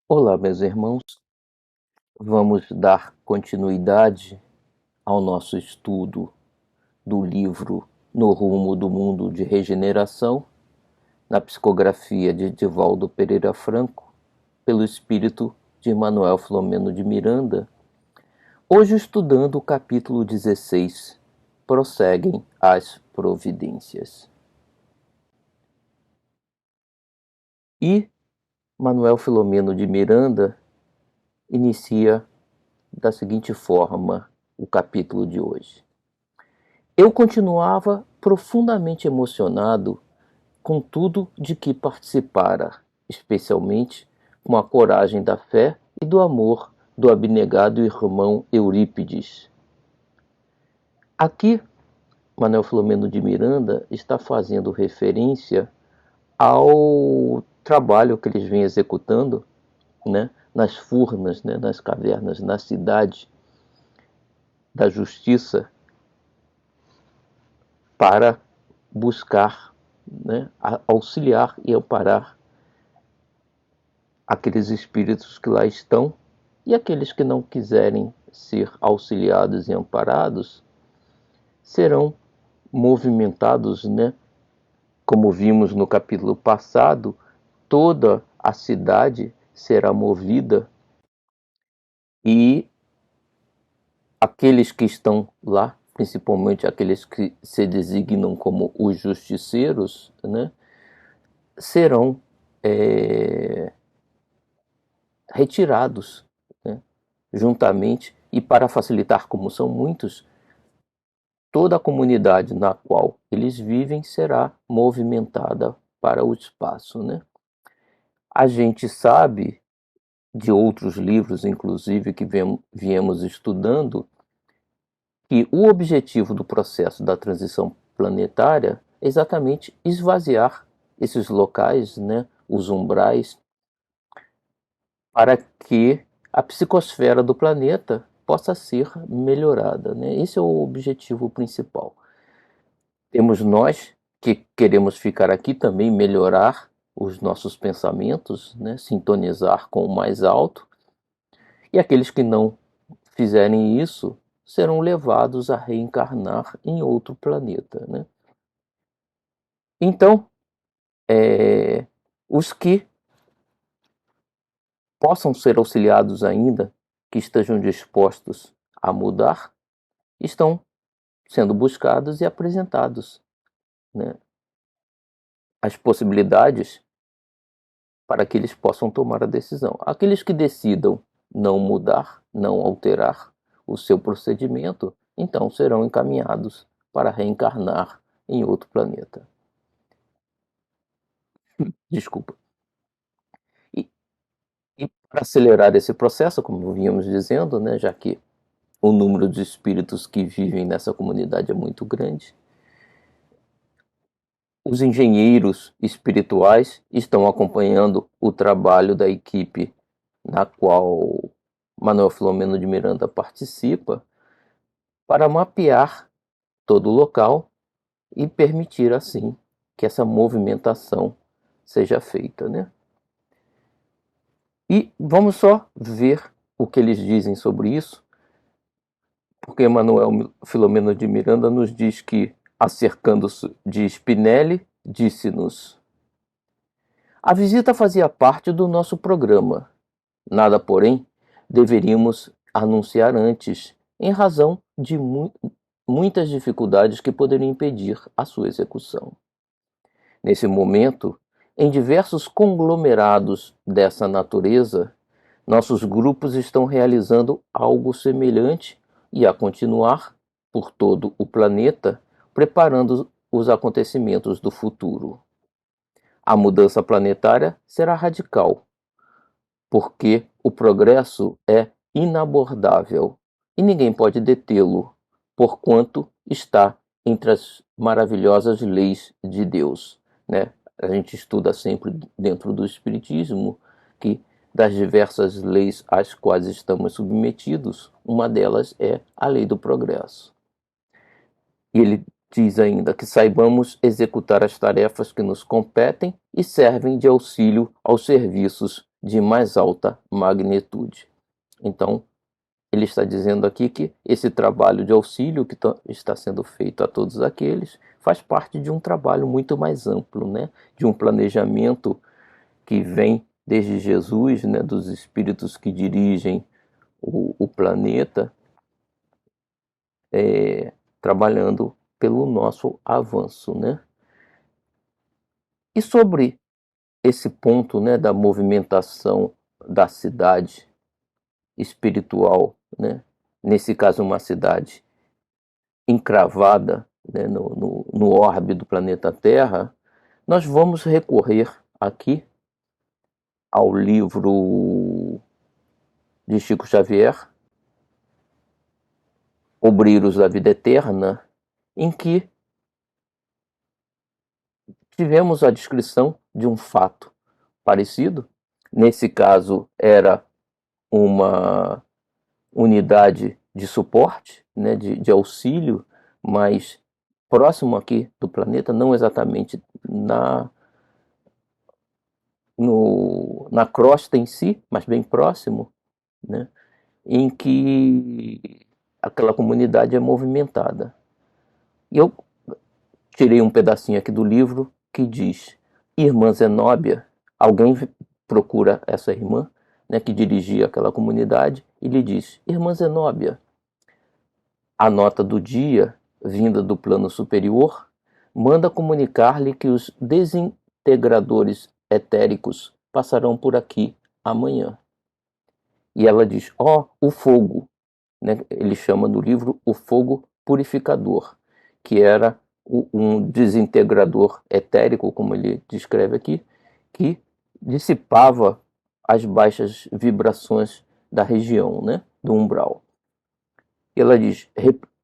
Olá, meus irmãos. Vamos dar continuidade ao nosso estudo do livro No Rumo do Mundo de Regeneração, na psicografia de Divaldo Pereira Franco, pelo espírito de Manuel Filomeno de Miranda. Hoje estudando o capítulo 16, Prosseguem as Providências. E Manuel Filomeno de Miranda inicia da seguinte forma o capítulo de hoje. Eu continuava profundamente emocionado com tudo de que participara, especialmente com a coragem da fé e do amor do abnegado irmão Eurípides. Aqui, Manuel Filomeno de Miranda está fazendo referência ao trabalho que eles vêm executando, né, nas furnas, né, nas cavernas, na cidade da justiça, para buscar, né, auxiliar e amparar aqueles espíritos que lá estão, e aqueles que não quiserem ser auxiliados e amparados serão movimentados, né? Como vimos no capítulo passado, toda a cidade será movida e aqueles que estão lá, principalmente aqueles que se designam como os justiceiros, né, serão retirados, né, juntamente, e para facilitar, como são muitos, toda a comunidade na qual eles vivem será movimentada para o espaço, né? A gente sabe de outros livros, inclusive, que viemos estudando, que o objetivo do processo da transição planetária é exatamente esvaziar esses locais, né, os umbrais, para que a psicosfera do planeta possa ser melhorada, né? Esse é o objetivo principal. Temos nós que queremos ficar aqui também, melhorar os nossos pensamentos, né? Sintonizar com o mais alto, e aqueles que não fizerem isso serão levados a reencarnar em outro planeta, né? Então, os que possam ser auxiliados ainda, que estejam dispostos a mudar, estão sendo buscados e apresentados, né, as possibilidades para que eles possam tomar a decisão. Aqueles que decidam não mudar, não alterar o seu procedimento, então serão encaminhados para reencarnar em outro planeta. Desculpa. E, e para acelerar esse processo, como vínhamos dizendo, né, já que o número de espíritos que vivem nessa comunidade é muito grande, os engenheiros espirituais estão acompanhando o trabalho da equipe na qual Manuel Filomeno de Miranda participa, para mapear todo o local e permitir assim que essa movimentação seja feita, né? E vamos só ver o que eles dizem sobre isso, porque Manuel Filomeno de Miranda nos diz que, acercando-se de Spinelli, disse-nos: a visita fazia parte do nosso programa. Nada, porém, deveríamos anunciar antes, em razão de muitas dificuldades que poderiam impedir a sua execução. Nesse momento, em diversos conglomerados dessa natureza, nossos grupos estão realizando algo semelhante e a continuar por todo o planeta, preparando os acontecimentos do futuro. A mudança planetária será radical, porque o progresso é inabordável e ninguém pode detê-lo, porquanto está entre as maravilhosas leis de Deus, né? A gente estuda sempre dentro do Espiritismo que das diversas leis às quais estamos submetidos, uma delas é a lei do progresso. E ele diz ainda que saibamos executar as tarefas que nos competem e servem de auxílio aos serviços de mais alta magnitude. Então, ele está dizendo aqui que esse trabalho de auxílio que está sendo feito a todos aqueles faz parte de um trabalho muito mais amplo, né? De um planejamento que vem desde Jesus, né? Dos espíritos que dirigem o planeta, trabalhando pelo nosso avanço, né? E sobre esse ponto, né, da movimentação da cidade espiritual, né? Nesse caso uma cidade encravada, né, no orbe do planeta Terra, nós vamos recorrer aqui ao livro de Chico Xavier, Obreiros da Vida Eterna, em que tivemos a descrição de um fato parecido. Nesse caso, era uma unidade de suporte, né, de auxílio, mas próximo aqui do planeta, não exatamente na crosta em si, mas bem próximo, né, em que aquela comunidade é movimentada. E eu tirei um pedacinho aqui do livro que diz: Irmã Zenóbia, alguém procura essa irmã, né, que dirigia aquela comunidade, e lhe diz: Irmã Zenóbia, a nota do dia, vinda do plano superior, manda comunicar-lhe que os desintegradores etéricos passarão por aqui amanhã. E ela diz: o fogo, né? Ele chama no livro o fogo purificador, que era um desintegrador etérico, como ele descreve aqui, que dissipava as baixas vibrações da região, né, do umbral. E ela diz: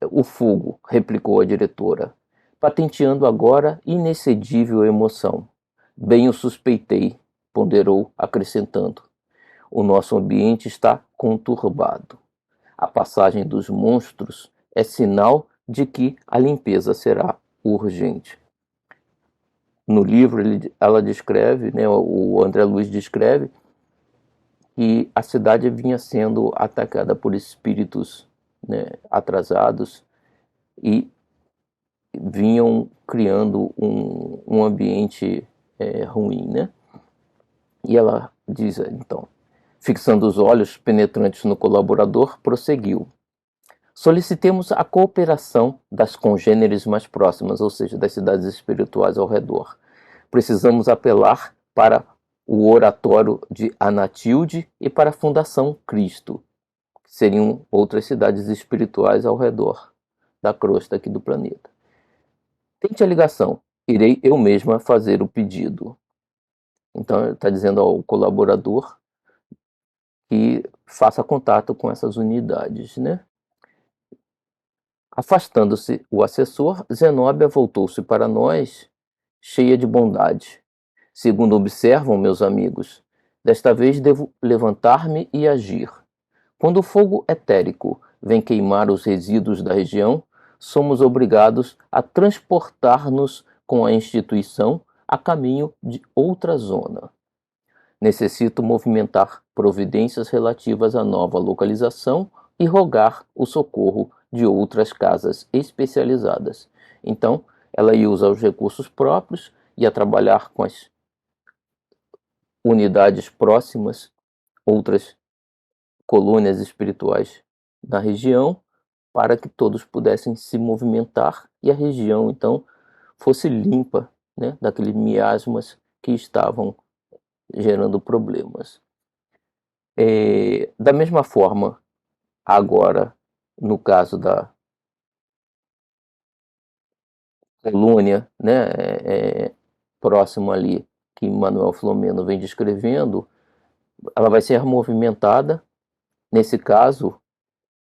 o fogo, replicou a diretora, patenteando agora inexcedível emoção. Bem o suspeitei, ponderou, acrescentando: o nosso ambiente está conturbado. A passagem dos monstros é sinal de que a limpeza será urgente. No livro, ela descreve, né, o André Luiz descreve, que a cidade vinha sendo atacada por espíritos, né, atrasados e vinham criando um ambiente ruim, né? E ela diz, então, fixando os olhos penetrantes no colaborador, prosseguiu: solicitemos a cooperação das congêneres mais próximas, ou seja, das cidades espirituais ao redor. Precisamos apelar para o oratório de Anatilde e para a Fundação Cristo, que seriam outras cidades espirituais ao redor da crosta aqui do planeta. Tente a ligação, irei eu mesma fazer o pedido. Então, está dizendo ao colaborador que faça contato com essas unidades, né? Afastando-se o assessor, Zenóbia voltou-se para nós, cheia de bondade. Segundo observam, meus amigos, desta vez devo levantar-me e agir. Quando o fogo etérico vem queimar os resíduos da região, somos obrigados a transportar-nos com a instituição a caminho de outra zona. Necessito movimentar providências relativas à nova localização e rogar o socorro de outras casas especializadas. Então, ela ia usar os recursos próprios, ia trabalhar com as unidades próximas, outras colônias espirituais na região, para que todos pudessem se movimentar e a região, então, fosse limpa, né, daqueles miasmas que estavam gerando problemas. Da mesma forma, agora, no caso da colônia, né, próximo ali, que Manuel Filomeno vem descrevendo, ela vai ser movimentada, nesse caso,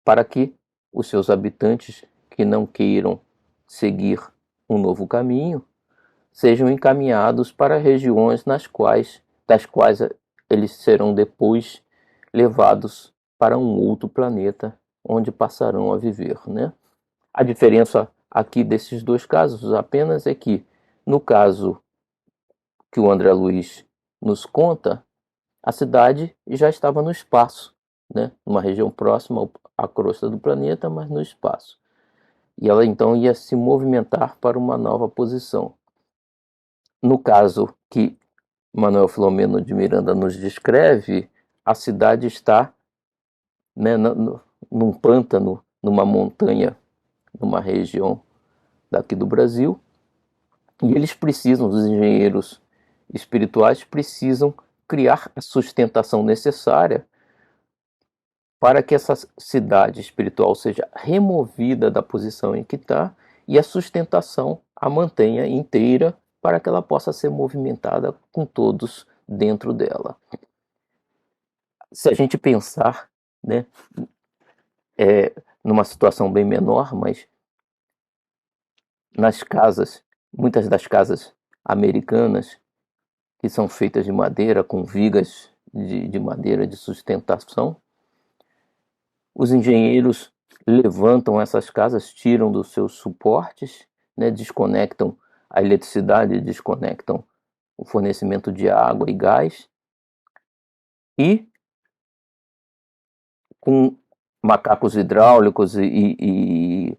para que os seus habitantes que não queiram seguir um novo caminho sejam encaminhados para regiões das quais eles serão depois levados para um outro planeta, onde passarão a viver, né? A diferença aqui desses dois casos apenas é que, no caso que o André Luiz nos conta, a cidade já estava no espaço, né? Numa região próxima à crosta do planeta, mas no espaço. E ela então ia se movimentar para uma nova posição. No caso que Manuel Filomeno de Miranda nos descreve, a cidade está, né, num pântano, numa montanha, numa região daqui do Brasil, e eles precisam, os engenheiros espirituais precisam criar a sustentação necessária para que essa cidade espiritual seja removida da posição em que está e a sustentação a mantenha inteira para que ela possa ser movimentada com todos dentro dela. Se a gente pensar, né, numa situação bem menor, mas nas casas, muitas das casas americanas que são feitas de madeira, com vigas de madeira de sustentação, os engenheiros levantam essas casas, tiram dos seus suportes, né, desconectam a eletricidade, desconectam o fornecimento de água e gás, e com macacos hidráulicos e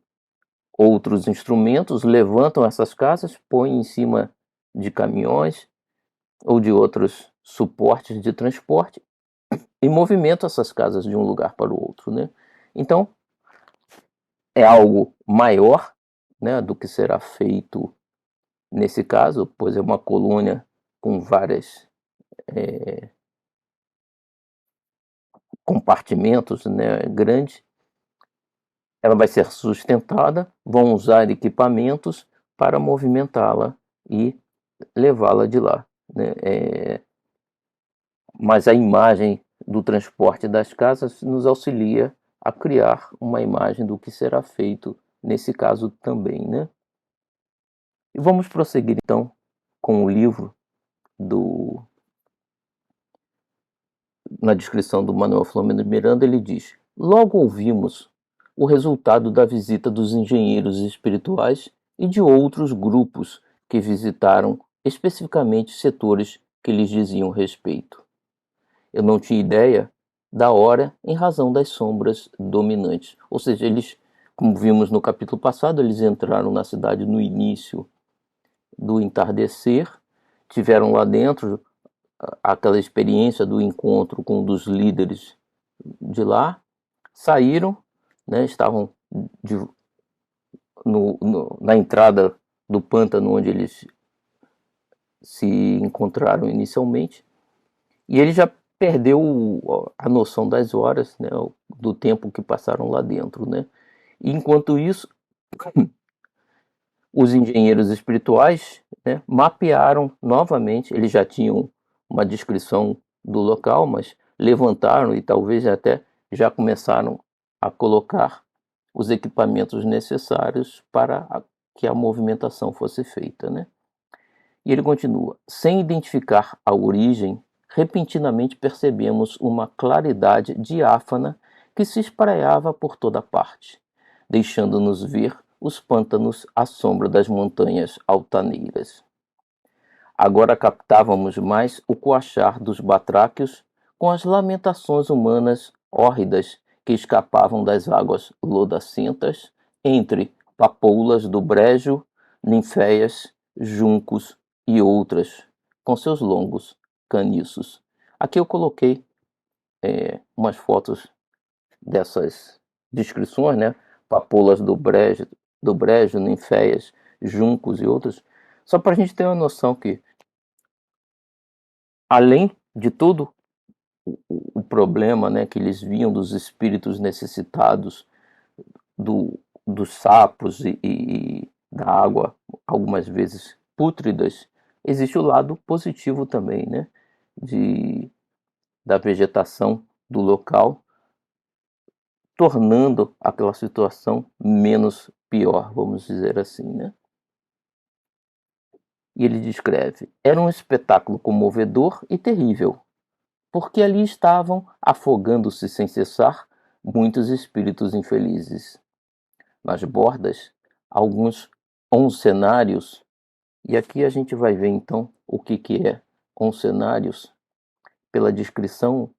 outros instrumentos, levantam essas casas, põem em cima de caminhões ou de outros suportes de transporte e movimentam essas casas de um lugar para o outro, né? Então, é algo maior, né, do que será feito nesse caso, pois é uma colônia com vários compartimentos, né, grandes. Ela vai ser sustentada, vão usar equipamentos para movimentá-la e levá-la de lá, né? Mas a imagem do transporte das casas nos auxilia a criar uma imagem do que será feito nesse caso também, né? E vamos prosseguir então com o livro na descrição do Manuel Filomeno de Miranda. Ele diz: logo ouvimos o resultado da visita dos engenheiros espirituais e de outros grupos que visitaram especificamente setores que lhes diziam respeito. Eu não tinha ideia da hora em razão das sombras dominantes. Ou seja, eles, como vimos no capítulo passado, eles entraram na cidade no início do entardecer, tiveram lá dentro aquela experiência do encontro com um dos líderes de lá, saíram, né, estavam na entrada do pântano onde eles se encontraram inicialmente, e ele já perdeu a noção das horas, né, do tempo que passaram lá dentro, né? E enquanto isso, os engenheiros espirituais, né, mapearam novamente. Eles já tinham uma descrição do local, mas levantaram e talvez até já começaram a colocar os equipamentos necessários para que a movimentação fosse feita, né? E ele continua: sem identificar a origem, repentinamente percebemos uma claridade diáfana que se espraiava por toda parte, deixando-nos ver os pântanos à sombra das montanhas altaneiras. Agora captávamos mais o coachar dos batráquios com as lamentações humanas hórridas que escapavam das águas lodacentas entre papoulas do brejo, ninféias, juncos e outras, com seus longos caniços. Aqui eu coloquei umas fotos dessas descrições, né? Papoulas do brejo, ninféias, juncos e outros, só para a gente ter uma noção que, além de todo o problema, né, que eles viam dos espíritos necessitados dos sapos e da água, algumas vezes pútridas, existe o lado positivo também, né, da vegetação do local, tornando aquela situação menos pior, vamos dizer assim, né? E ele descreve: era um espetáculo comovedor e terrível, porque ali estavam, afogando-se sem cessar, muitos espíritos infelizes. Nas bordas, alguns oncenários, e aqui a gente vai ver então o que é oncenários, pela descrição,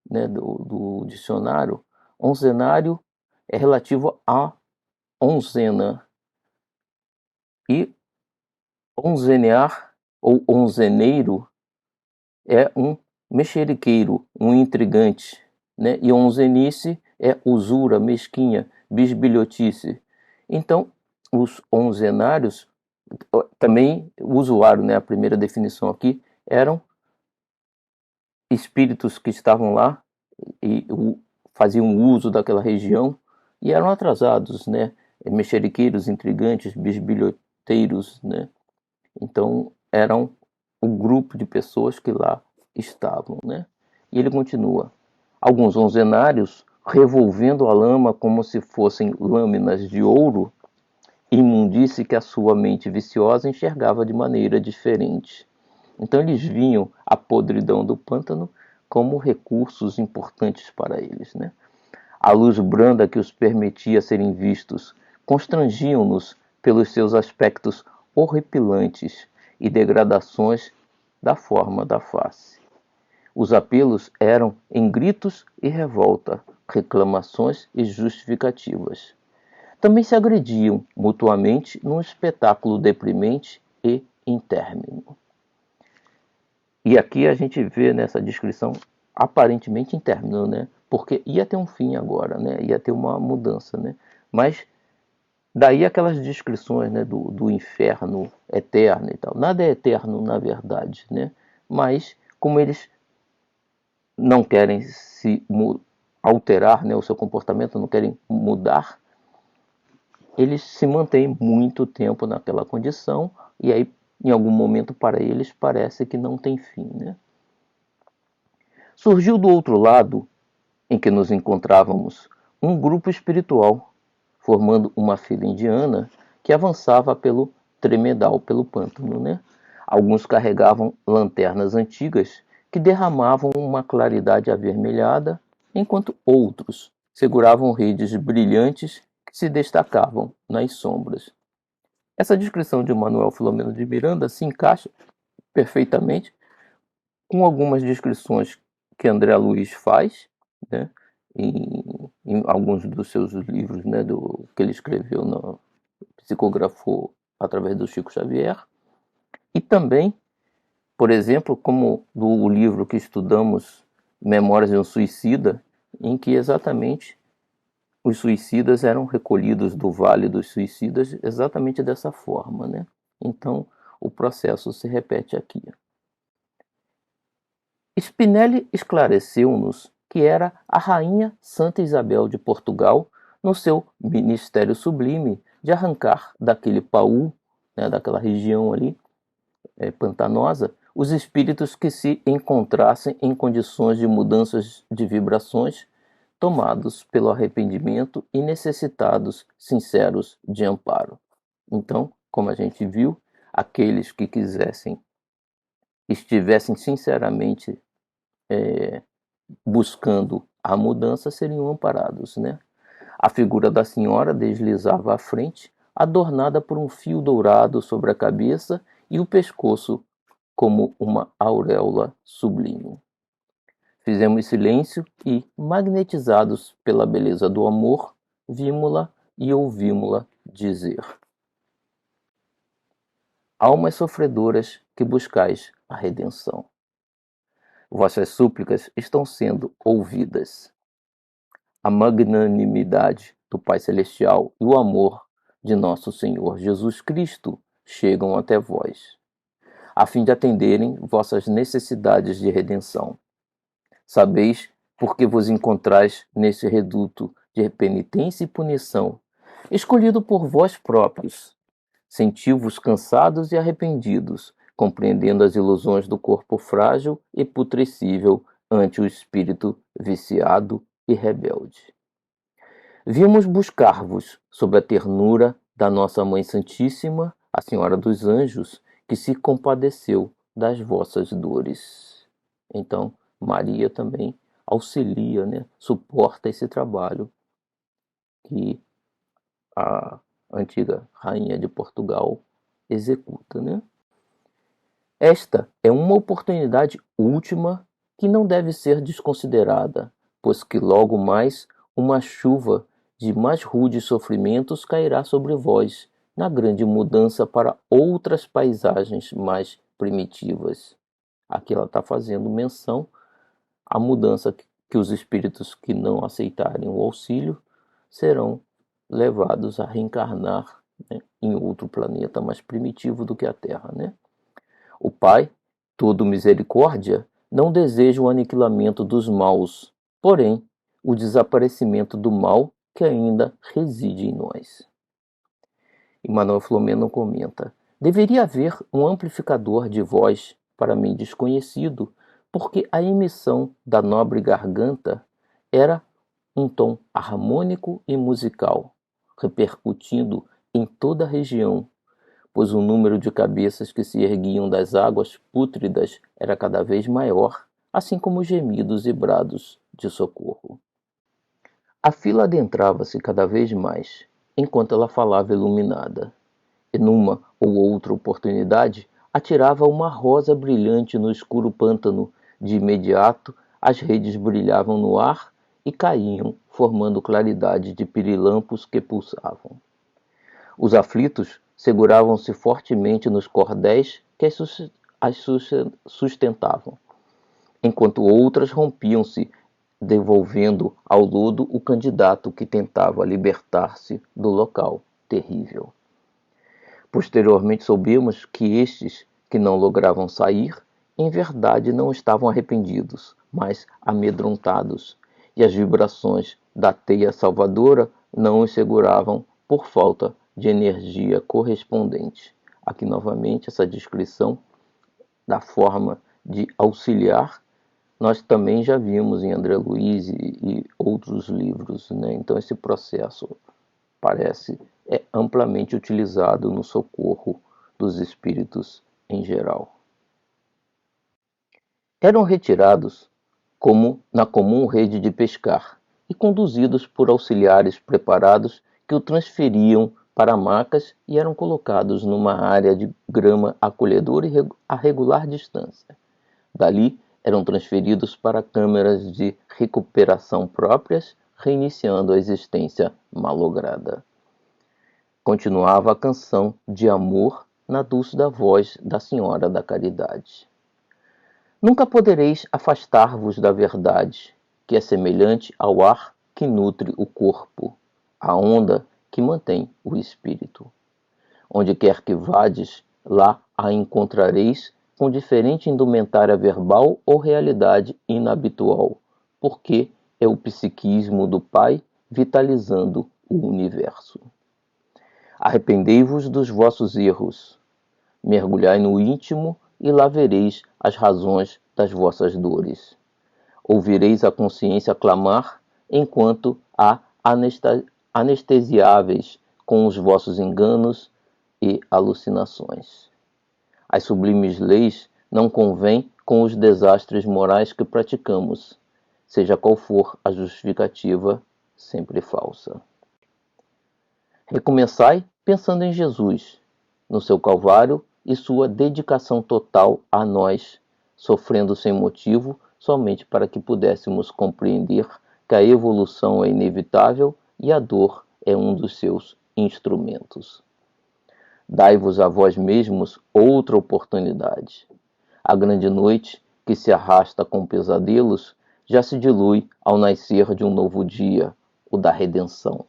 né, do dicionário, onzenário é relativo a onzena, e onzenear ou onzeneiro é um mexeriqueiro, um intrigante, né? E onzenice é usura, mesquinha, bisbilhotice. Então, os onzenários, também o usuário, né, a primeira definição aqui, eram espíritos que estavam lá e faziam uso daquela região e eram atrasados, né? Mexeriqueiros, intrigantes, bisbilhoteiros, né? Então, eram o grupo de pessoas que lá estavam, né? E ele continua. Alguns onzenários, revolvendo a lama como se fossem lâminas de ouro, imundície que a sua mente viciosa enxergava de maneira diferente. Então eles viam a podridão do pântano como recursos importantes para eles, né? A luz branda que os permitia serem vistos constrangiam-nos pelos seus aspectos horripilantes e degradações da forma da face. Os apelos eram em gritos e revolta, reclamações e justificativas. Também se agrediam mutuamente num espetáculo deprimente e intermino. E aqui a gente vê nessa descrição aparentemente intermino, né? Porque ia ter um fim agora, né? Ia ter uma mudança, né? Mas daí aquelas descrições, né, do inferno eterno e tal. Nada é eterno na verdade, né? Mas como eles não querem se alterar, né, o seu comportamento, não querem mudar, eles se mantêm muito tempo naquela condição e aí em algum momento para eles parece que não tem fim, né? Surgiu do outro lado em que nos encontrávamos um grupo espiritual, formando uma fila indiana que avançava pelo tremedal, pelo pântano, né? Alguns carregavam lanternas antigas que derramavam uma claridade avermelhada, enquanto outros seguravam redes brilhantes que se destacavam nas sombras. Essa descrição de Manuel Filomeno de Miranda se encaixa perfeitamente com algumas descrições que André Luiz faz, né, em alguns dos seus livros, né, que ele escreveu, psicografou através do Chico Xavier, e também, por exemplo, como do livro que estudamos, Memórias de um Suicida, em que exatamente os suicidas eram recolhidos do Vale dos Suicidas exatamente dessa forma, né? Então, o processo se repete aqui. Spinelli esclareceu-nos que era a rainha Santa Isabel de Portugal no seu ministério sublime de arrancar daquele paú, né, daquela região ali pantanosa, os espíritos que se encontrassem em condições de mudanças de vibrações, tomados pelo arrependimento e necessitados sinceros de amparo. Então, como a gente viu, aqueles que estivessem sinceramente buscando a mudança seriam amparados, né? A figura da senhora deslizava à frente, adornada por um fio dourado sobre a cabeça e o pescoço como uma auréola sublime. Fizemos silêncio e, magnetizados pela beleza do amor, vimos-la e ouvimos-la dizer: Almas sofredoras que buscais a redenção. Vossas súplicas estão sendo ouvidas. A magnanimidade do Pai Celestial e o amor de nosso Senhor Jesus Cristo chegam até vós, a fim de atenderem vossas necessidades de redenção. Sabeis porque vos encontrais nesse reduto de penitência e punição, escolhido por vós próprios. Senti-vos cansados e arrependidos, compreendendo as ilusões do corpo frágil e putrescível ante o espírito viciado e rebelde. Vimos buscar-vos sob a ternura da nossa Mãe Santíssima, a Senhora dos Anjos, que se compadeceu das vossas dores. Então, Maria também auxilia, né, suporta esse trabalho que a antiga rainha de Portugal executa, né? Esta é uma oportunidade última que não deve ser desconsiderada, pois que logo mais uma chuva de mais rudes sofrimentos cairá sobre vós, na grande mudança para outras paisagens mais primitivas. Aqui ela está fazendo menção à mudança que os espíritos que não aceitarem o auxílio serão levados a reencarnar, né, em outro planeta mais primitivo do que a Terra, né? O Pai, todo misericórdia, não deseja o aniquilamento dos maus, porém o desaparecimento do mal que ainda reside em nós. E Manuel Filomeno comenta: deveria haver um amplificador de voz para mim desconhecido, porque a emissão da nobre garganta era um tom harmônico e musical, repercutindo em toda a região, pois o número de cabeças que se erguiam das águas pútridas era cada vez maior, assim como gemidos e brados de socorro. A fila adentrava-se cada vez mais, enquanto ela falava iluminada, e numa ou outra oportunidade atirava uma rosa brilhante no escuro pântano. De imediato, as redes brilhavam no ar e caíam, formando claridade de pirilampos que pulsavam. Os aflitos seguravam-se fortemente nos cordéis que as sustentavam, enquanto outras rompiam-se, devolvendo ao lodo o candidato que tentava libertar-se do local terrível. Posteriormente soubemos que estes que não logravam sair, em verdade não estavam arrependidos, mas amedrontados, e as vibrações da teia salvadora não os seguravam por falta de energia correspondente. Aqui novamente essa descrição da forma de auxiliar, nós também já vimos em André Luiz e outros livros, né? Então esse processo parece amplamente utilizado no socorro dos espíritos em geral. Eram retirados como na comum rede de pescar e conduzidos por auxiliares preparados que o transferiam para macas e eram colocados numa área de grama acolhedora a regular distância. Dali eram transferidos para câmeras de recuperação próprias, reiniciando a existência malograda. Continuava a canção de amor na dúlcida voz da Senhora da Caridade. Nunca podereis afastar-vos da verdade, que é semelhante ao ar que nutre o corpo, à onda que mantém o espírito. Onde quer que vades, lá a encontrareis com diferente indumentária verbal ou realidade inabitual, porque é o psiquismo do Pai vitalizando o universo. Arrependei-vos dos vossos erros, mergulhai no íntimo e lá vereis as razões das vossas dores. Ouvireis a consciência clamar, enquanto a anestesiáveis com os vossos enganos e alucinações. As sublimes leis não convêm com os desastres morais que praticamos, seja qual for a justificativa, sempre falsa. Recomeçai pensando em Jesus, no seu Calvário e sua dedicação total a nós, sofrendo sem motivo, somente para que pudéssemos compreender que a evolução é inevitável e a dor é um dos seus instrumentos. Dai-vos a vós mesmos outra oportunidade. A grande noite, que se arrasta com pesadelos, já se dilui ao nascer de um novo dia, o da redenção.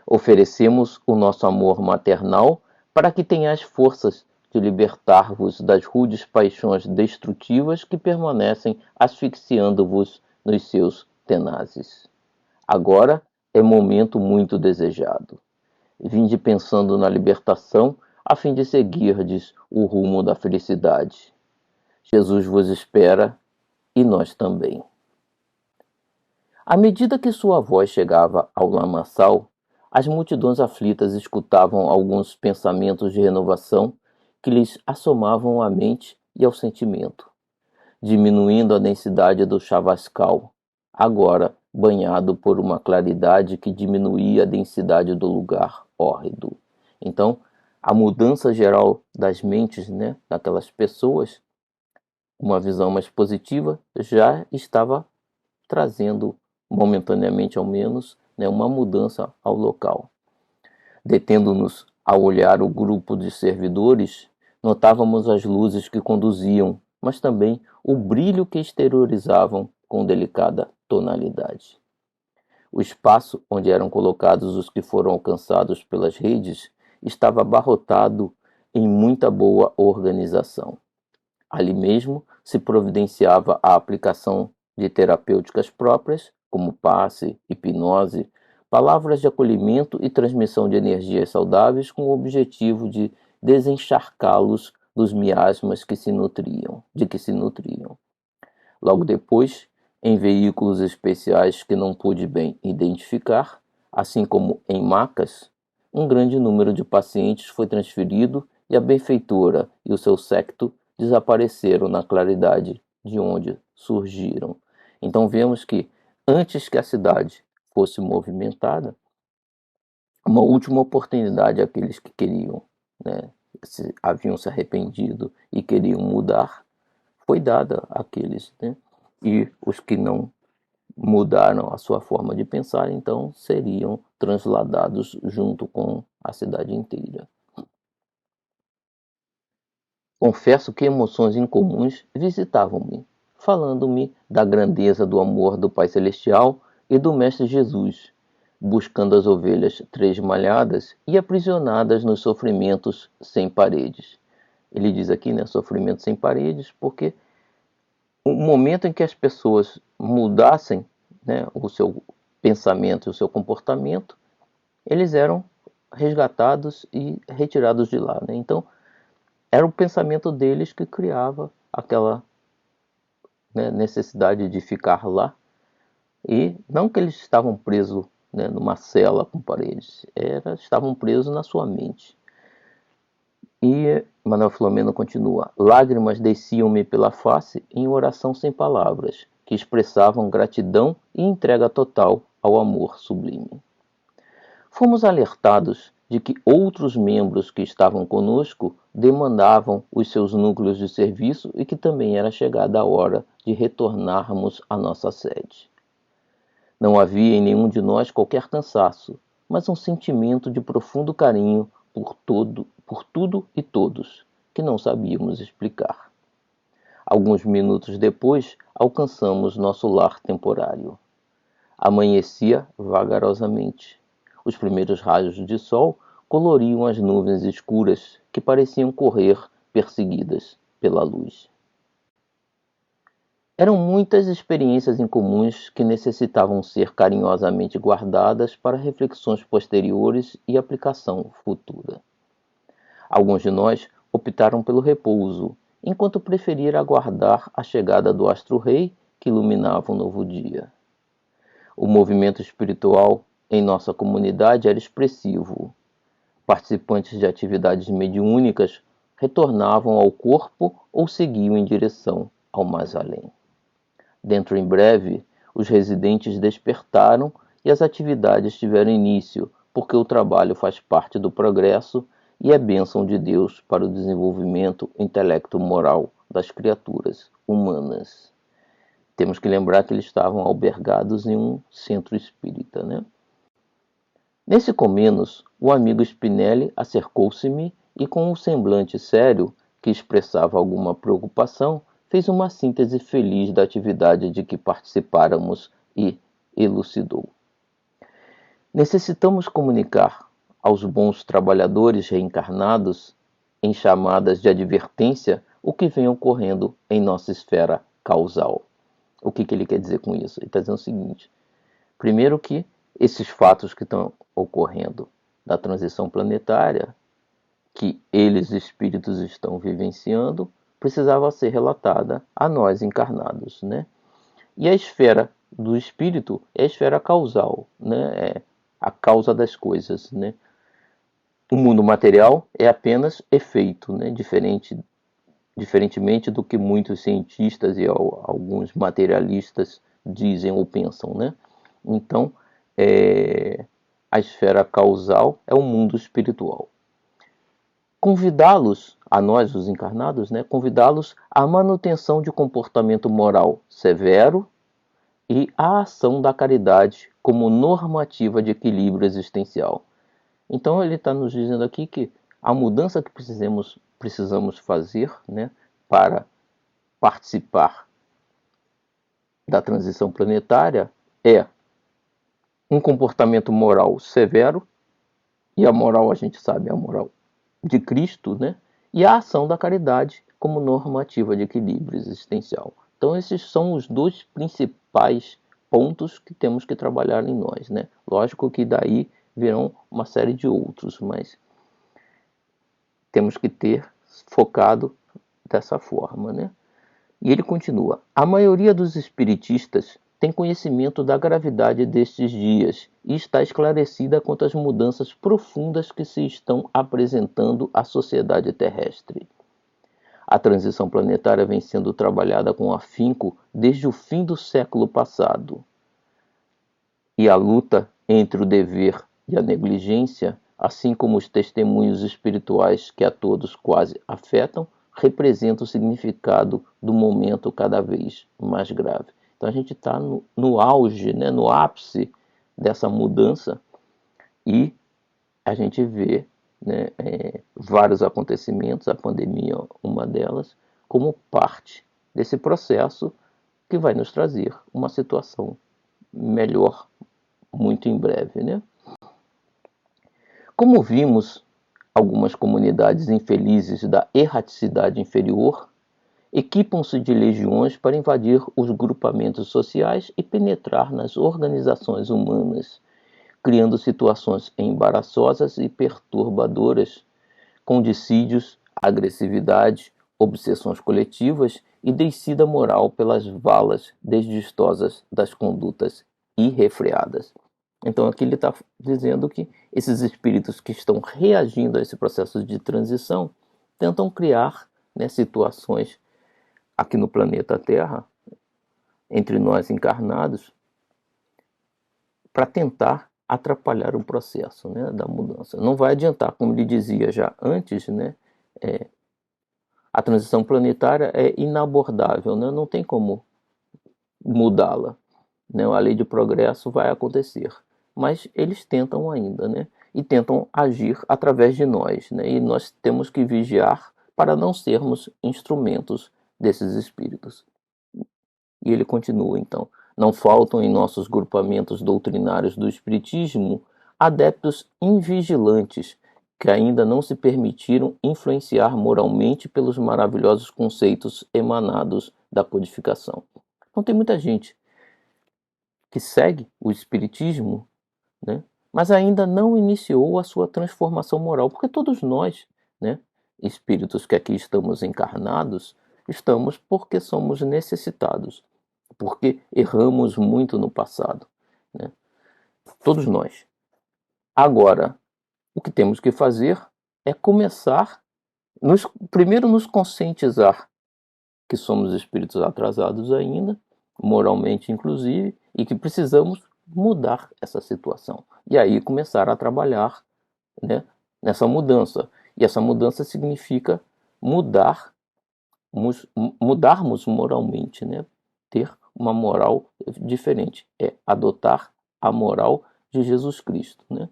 Oferecemos o nosso amor maternal para que tenhais forças de libertar-vos das rudes paixões destrutivas que permanecem asfixiando-vos nos seus tenazes. Agora é momento muito desejado. Vinde pensando na libertação, a fim de seguirdes o rumo da felicidade. Jesus vos espera e nós também. À medida que sua voz chegava ao lamaçal, as multidões aflitas escutavam alguns pensamentos de renovação que lhes assomavam à mente e ao sentimento, diminuindo a densidade do chavascal, agora banhado por uma claridade que diminuía a densidade do lugar hórrido. Então, a mudança geral das mentes, né, daquelas pessoas uma visão mais positiva já estava trazendo, momentaneamente ao menos, né, uma mudança ao local. Detendo-nos a olhar o grupo de servidores, notávamos as luzes que conduziam, mas também o brilho que exteriorizavam com delicada tonalidade. O espaço onde eram colocados os que foram alcançados pelas redes estava abarrotado em muita boa organização. Ali mesmo se providenciava a aplicação de terapêuticas próprias, como passe, hipnose, palavras de acolhimento e transmissão de energias saudáveis com o objetivo de desencharcá-los dos miasmas de que se nutriam. Logo depois, em veículos especiais que não pude bem identificar, assim como em macas, um grande número de pacientes foi transferido e a benfeitora e o seu séquito desapareceram na claridade de onde surgiram. Então vemos que antes que a cidade fosse movimentada, uma última oportunidade àqueles que queriam, né, haviam se arrependido e queriam mudar, foi dada àqueles, né? E os que não mudaram a sua forma de pensar, então seriam transladados junto com a cidade inteira. Confesso que emoções incomuns visitavam-me, falando-me da grandeza do amor do Pai Celestial e do Mestre Jesus, buscando as ovelhas tresmalhadas e aprisionadas nos sofrimentos sem paredes. Ele diz aqui, né, sofrimento sem paredes, porque o momento em que as pessoas mudassem, né, o seu pensamento e o seu comportamento, eles eram resgatados e retirados de lá, né? Então, era o pensamento deles que criava aquela, né, necessidade de ficar lá. E não que eles estavam presos, né, numa cela com paredes, estavam presos na sua mente. E Manuel Filomeno continua: lágrimas desciam-me pela face em oração sem palavras, que expressavam gratidão e entrega total ao amor sublime. Fomos alertados de que outros membros que estavam conosco demandavam os seus núcleos de serviço e que também era chegada a hora de retornarmos à nossa sede. Não havia em nenhum de nós qualquer cansaço, mas um sentimento de profundo carinho por tudo e todos, que não sabíamos explicar. Alguns minutos depois, alcançamos nosso lar temporário. Amanhecia vagarosamente. Os primeiros raios de sol coloriam as nuvens escuras que pareciam correr perseguidas pela luz. Eram muitas experiências incomuns que necessitavam ser carinhosamente guardadas para reflexões posteriores e aplicação futura. Alguns de nós optaram pelo repouso, enquanto preferiram aguardar a chegada do astro-rei que iluminava um novo dia. O movimento espiritual em nossa comunidade era expressivo. Participantes de atividades mediúnicas retornavam ao corpo ou seguiam em direção ao mais além. Dentro em breve, os residentes despertaram e as atividades tiveram início, porque o trabalho faz parte do progresso e é bênção de Deus para o desenvolvimento intelecto-moral das criaturas humanas. Temos que lembrar que eles estavam albergados em um centro espírita, né? Nesse comenos, o amigo Spinelli acercou-se-me e, com um semblante sério, que expressava alguma preocupação, fez uma síntese feliz da atividade de que participáramos e elucidou. Necessitamos comunicar aos bons trabalhadores reencarnados, em chamadas de advertência, o que vem ocorrendo em nossa esfera causal. O que ele quer dizer com isso? Ele está dizendo o seguinte: primeiro que esses fatos que estão ocorrendo da transição planetária, que eles, espíritos, estão vivenciando, precisava ser relatada a nós encarnados, né? E a esfera do espírito é a esfera causal, né? É a causa das coisas, né? O mundo material é apenas efeito, né? Diferentemente do que muitos cientistas e alguns materialistas dizem ou pensam, né? Então, a esfera causal é o mundo espiritual. convidá-los, a nós, os encarnados, né, convidá-los à manutenção de comportamento moral severo e à ação da caridade como normativa de equilíbrio existencial. Então ele está nos dizendo aqui que a mudança que precisamos fazer, né, para participar da transição planetária é um comportamento moral severo, e a moral a gente sabe é a moral de Cristo, né? E a ação da caridade como normativa de equilíbrio existencial. Então esses são os dois principais pontos que temos que trabalhar em nós, né? Lógico que daí virão uma série de outros, mas temos que ter focado dessa forma, né? E ele continua: a maioria dos espiritistas tem conhecimento da gravidade destes dias e está esclarecida quanto às mudanças profundas que se estão apresentando à sociedade terrestre. A transição planetária vem sendo trabalhada com afinco desde o fim do século passado. E a luta entre o dever e a negligência, assim como os testemunhos espirituais que a todos quase afetam, representa o significado do momento cada vez mais grave. Então a gente está no auge, né, no ápice dessa mudança e a gente vê, né, vários acontecimentos, a pandemia uma delas, como parte desse processo que vai nos trazer uma situação melhor muito em breve, né? Como vimos, algumas comunidades infelizes da erraticidade inferior equipam-se de legiões para invadir os grupamentos sociais e penetrar nas organizações humanas, criando situações embaraçosas e perturbadoras, com dissídios, agressividade, obsessões coletivas e descida moral pelas valas desditosas das condutas irrefreadas. Então aqui ele está dizendo que esses espíritos que estão reagindo a esse processo de transição tentam criar, né, situações aqui no planeta Terra, entre nós encarnados, para tentar atrapalhar o processo, né, da mudança. Não vai adiantar, como ele dizia já antes, né, a transição planetária é inabordável, né, não tem como mudá-la, né, a lei de progresso vai acontecer, mas eles tentam ainda, né, e tentam agir através de nós, né, e nós temos que vigiar para não sermos instrumentos desses espíritos. E ele continua então: não faltam em nossos grupamentos doutrinários do espiritismo adeptos invigilantes que ainda não se permitiram influenciar moralmente pelos maravilhosos conceitos emanados da codificação. Então tem muita gente que segue o espiritismo, né, mas ainda não iniciou a sua transformação moral, porque todos nós, né, espíritos que aqui estamos encarnados, estamos porque somos necessitados, porque erramos muito no passado, né? Todos nós. Agora, o que temos que fazer é começar, primeiro nos conscientizar que somos espíritos atrasados ainda, moralmente inclusive, e que precisamos mudar essa situação. E aí começar a trabalhar, né, nessa mudança. E essa mudança significa mudarmos moralmente, né? Ter uma moral diferente, é adotar a moral de Jesus Cristo, né?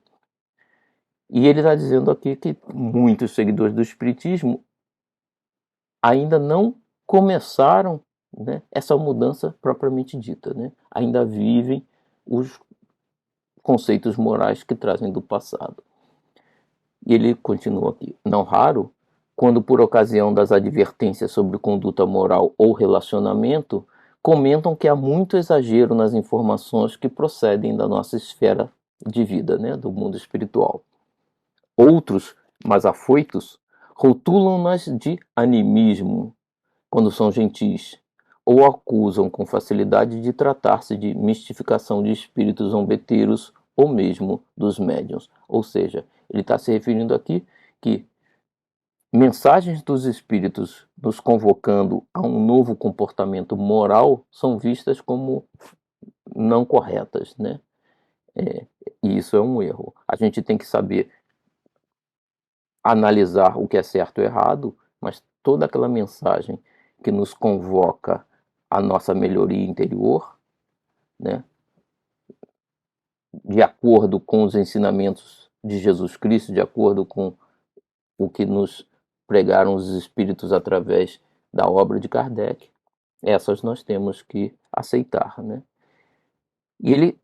E ele está dizendo aqui que muitos seguidores do Espiritismo ainda não começaram, né, essa mudança propriamente dita, né? Ainda vivem os conceitos morais que trazem do passado. E ele continua aqui: não raro, quando por ocasião das advertências sobre conduta moral ou relacionamento, comentam que há muito exagero nas informações que procedem da nossa esfera de vida, né, do mundo espiritual. Outros, mais afoitos, rotulam-nas de animismo, quando são gentis, ou acusam com facilidade de tratar-se de mistificação de espíritos zombeteiros ou mesmo dos médiuns. Ou seja, ele está se referindo aqui que mensagens dos espíritos nos convocando a um novo comportamento moral são vistas como não corretas, né? E isso é um erro. A gente tem que saber analisar o que é certo ou errado, mas toda aquela mensagem que nos convoca à nossa melhoria interior, né, de acordo com os ensinamentos de Jesus Cristo, de acordo com o que nos pregaram os espíritos através da obra de Kardec, essas nós temos que aceitar, né? E ele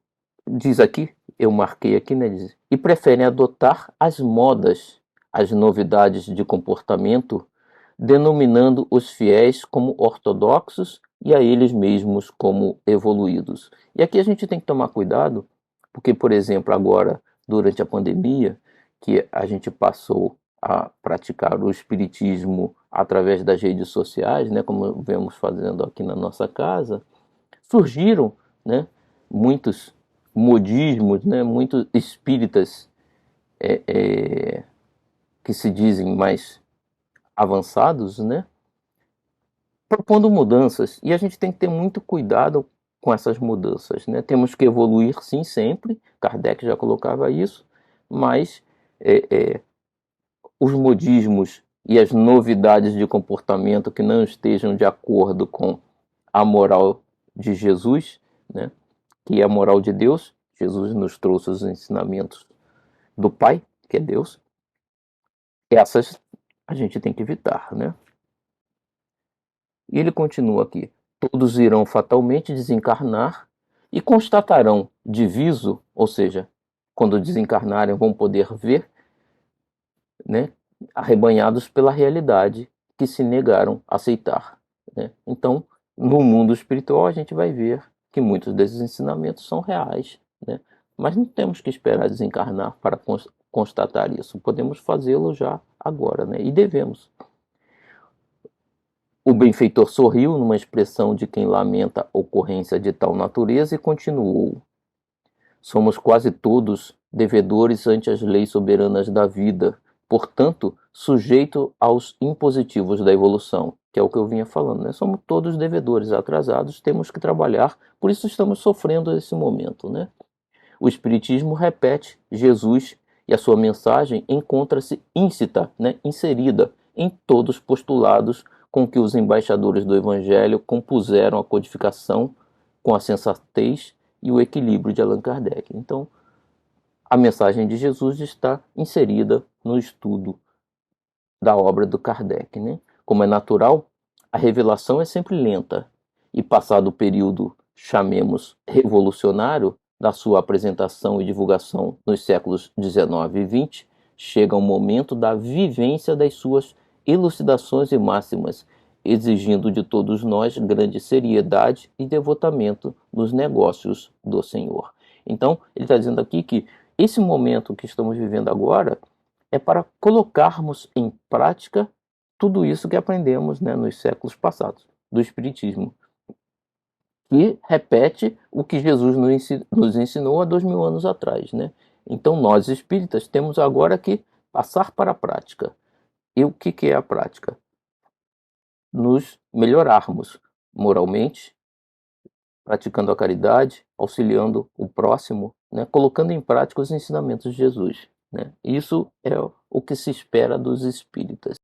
diz aqui, eu marquei aqui, né, diz, e preferem adotar as modas, as novidades de comportamento, denominando os fiéis como ortodoxos e a eles mesmos como evoluídos. E aqui a gente tem que tomar cuidado, porque, por exemplo, agora, durante a pandemia, que a gente passou a praticar o espiritismo através das redes sociais, né, como vemos fazendo aqui na nossa casa, surgiram, né, muitos modismos, né, muitos espíritas que se dizem mais avançados, né, propondo mudanças. E a gente tem que ter muito cuidado com essas mudanças, né? Temos que evoluir, sim, sempre. Kardec já colocava isso, mas é, é, os modismos e as novidades de comportamento que não estejam de acordo com a moral de Jesus, né, que é a moral de Deus. Jesus nos trouxe os ensinamentos do Pai, que é Deus. Essas a gente tem que evitar, né? E ele continua aqui: todos irão fatalmente desencarnar e constatarão diviso, ou seja, quando desencarnarem vão poder ver, né, arrebanhados pela realidade que se negaram a aceitar, né? Então, no mundo espiritual a gente vai ver que muitos desses ensinamentos são reais, né? Mas não temos que esperar desencarnar para constatar isso. Podemos fazê-lo já agora, né? E devemos. O benfeitor sorriu numa expressão de quem lamenta ocorrência de tal natureza e continuou: somos quase todos devedores ante as leis soberanas da vida, portanto, sujeito aos impositivos da evolução, que é o que eu vinha falando, né? Somos todos devedores atrasados, temos que trabalhar, por isso estamos sofrendo esse momento, né? O Espiritismo repete Jesus e a sua mensagem encontra-se íncita, né, inserida em todos os postulados com que os embaixadores do Evangelho compuseram a codificação com a sensatez e o equilíbrio de Allan Kardec. Então, a mensagem de Jesus está inserida no estudo da obra do Kardec, né? Como é natural, a revelação é sempre lenta e, passado o período, chamemos revolucionário, da sua apresentação e divulgação nos séculos XIX e XX, chega o momento da vivência das suas elucidações e máximas, exigindo de todos nós grande seriedade e devotamento nos negócios do Senhor. Então, ele está dizendo aqui que esse momento que estamos vivendo agora é para colocarmos em prática tudo isso que aprendemos, né, nos séculos passados do Espiritismo, que repete o que Jesus nos ensinou há 2000 anos atrás, né? Então nós espíritas temos agora que passar para a prática. E o que é a prática? Nos melhorarmos moralmente, praticando a caridade, auxiliando o próximo, né? Colocando em prática os ensinamentos de Jesus, né? Isso é o que se espera dos espíritas.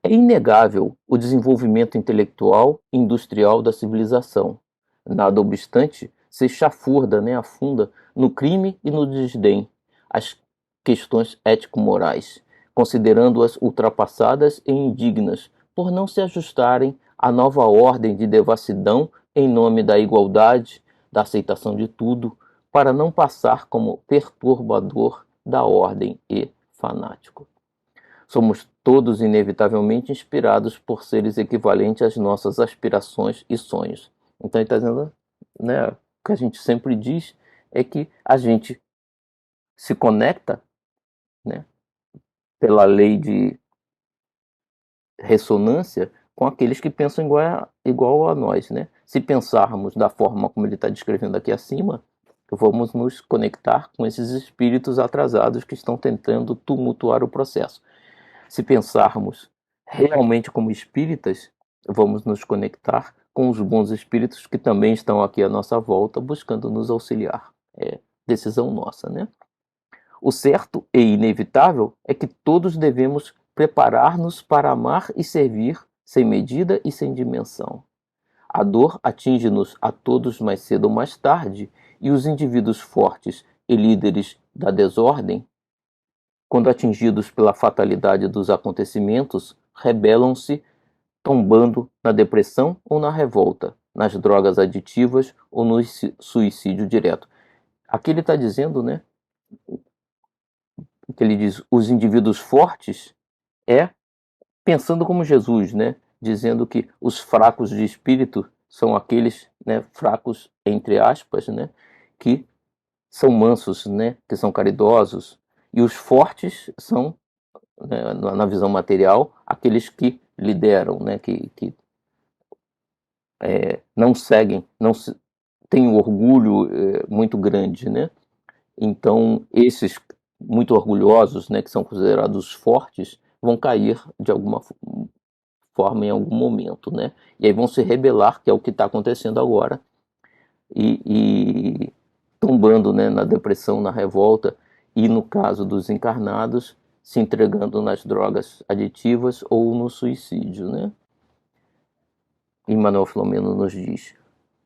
É inegável o desenvolvimento intelectual e industrial da civilização. Nada obstante, se chafurda, né, afunda no crime e no desdém as questões ético-morais, considerando-as ultrapassadas e indignas, por não se ajustarem à nova ordem de devassidão em nome da igualdade, da aceitação de tudo, para não passar como perturbador da ordem e fanático. Somos todos inevitavelmente inspirados por seres equivalentes às nossas aspirações e sonhos. Então ele está dizendo, né, o que a gente sempre diz é que a gente se conecta, né, pela lei de ressonância com aqueles que pensam igual a nós, né? Se pensarmos da forma como ele está descrevendo aqui acima, vamos nos conectar com esses espíritos atrasados que estão tentando tumultuar o processo. Se pensarmos realmente como espíritas, vamos nos conectar com os bons espíritos que também estão aqui à nossa volta, buscando nos auxiliar. É decisão nossa, né? O certo e inevitável é que todos devemos preparar-nos para amar e servir sem medida e sem dimensão. A dor atinge-nos a todos mais cedo ou mais tarde, e os indivíduos fortes e líderes da desordem, quando atingidos pela fatalidade dos acontecimentos, rebelam-se, tombando na depressão ou na revolta, nas drogas aditivas ou no suicídio direto. Aqui ele está dizendo, né, que ele diz, os indivíduos fortes é pensando como Jesus, né, dizendo que os fracos de espírito são aqueles, né, fracos entre aspas, né, que são mansos, né, que são caridosos, e os fortes são, né, na visão material, aqueles que lideram, né, que não seguem, não têm um orgulho muito grande, né? Então esses muito orgulhosos, né, que são considerados fortes, vão cair de alguma forma em algum momento, né? E aí vão se rebelar, que é o que está acontecendo agora, e tombando, né, na depressão, na revolta, e no caso dos encarnados, se entregando nas drogas aditivas ou no suicídio, né? E Manuel Filomeno nos diz: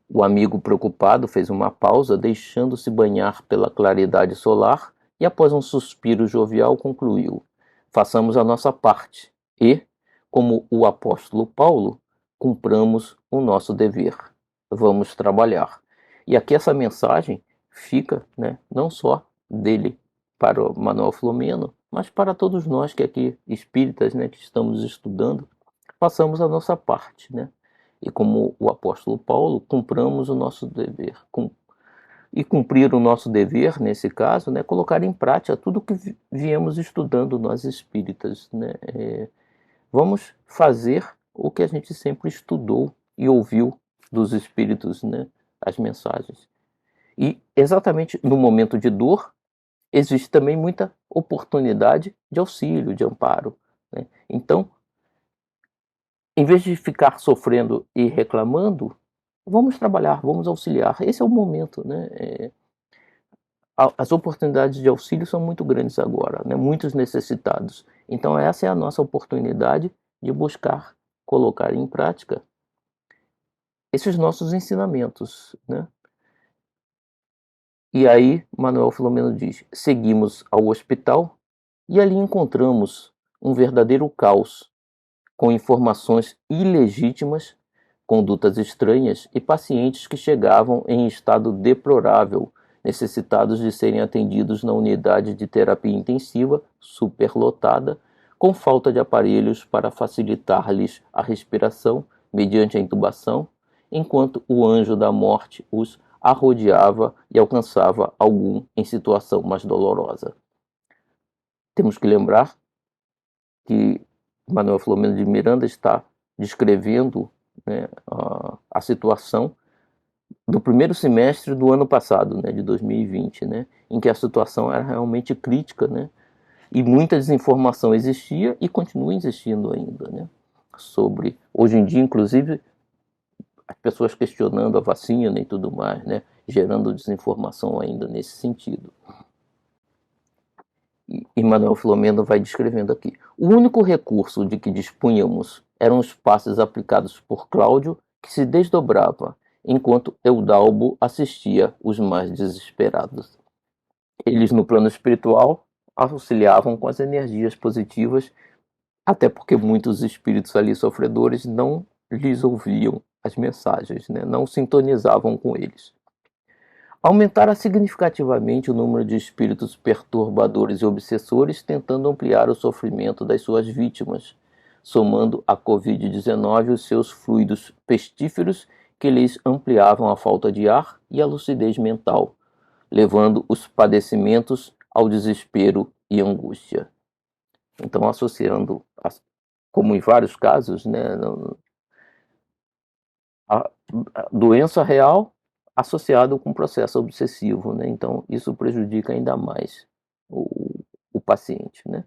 o amigo preocupado fez uma pausa, deixando-se banhar pela claridade solar, e após um suspiro jovial concluiu: façamos a nossa parte e, como o apóstolo Paulo, cumpramos o nosso dever. Vamos trabalhar. E aqui essa mensagem fica, né, não só dele para o Manuel Filomeno, mas para todos nós que aqui, espíritas, né, que estamos estudando, façamos a nossa parte, né? E como o apóstolo Paulo, cumpramos o nosso dever. E cumprir o nosso dever, nesse caso, né, colocar em prática tudo o que viemos estudando nós espíritas, né? Vamos fazer o que a gente sempre estudou e ouviu dos espíritos, né, as mensagens. E exatamente no momento de dor, existe também muita oportunidade de auxílio, de amparo, né? Então, em vez de ficar sofrendo e reclamando, vamos trabalhar, vamos auxiliar. Esse é o momento, né? As oportunidades de auxílio são muito grandes agora, né? Muitos necessitados. Então essa é a nossa oportunidade de buscar colocar em prática esses nossos ensinamentos, né? E aí Manuel Filomeno diz: seguimos ao hospital e ali encontramos um verdadeiro caos, com informações ilegítimas, condutas estranhas e pacientes que chegavam em estado deplorável, necessitados de serem atendidos na unidade de terapia intensiva superlotada, com falta de aparelhos para facilitar-lhes a respiração mediante a intubação, enquanto o anjo da morte os arrodeava e alcançava algum em situação mais dolorosa. Temos que lembrar que Manuel Filomeno de Miranda está descrevendo, né, a situação do primeiro semestre do ano passado, né, de 2020, né, em que a situação era realmente crítica, né, e muita desinformação existia e continua existindo ainda, né, sobre, hoje em dia, inclusive, as pessoas questionando a vacina e tudo mais, né, gerando desinformação ainda nesse sentido. E Manuel Filomeno vai descrevendo aqui. O único recurso de que dispunhamos eram os passes aplicados por Cláudio, que se desdobrava, enquanto Eudalbo assistia os mais desesperados. Eles, no plano espiritual, auxiliavam com as energias positivas, até porque muitos espíritos ali sofredores não lhes ouviam as mensagens, né? Não sintonizavam com eles. Aumentara significativamente o número de espíritos perturbadores e obsessores, tentando ampliar o sofrimento das suas vítimas, somando à Covid-19 os seus fluidos pestíferos que lhes ampliavam a falta de ar e a lucidez mental, levando os padecimentos ao desespero e angústia. Então, associando, como em vários casos, né, a doença real associado com processo obsessivo, né? Então isso prejudica ainda mais o paciente, né?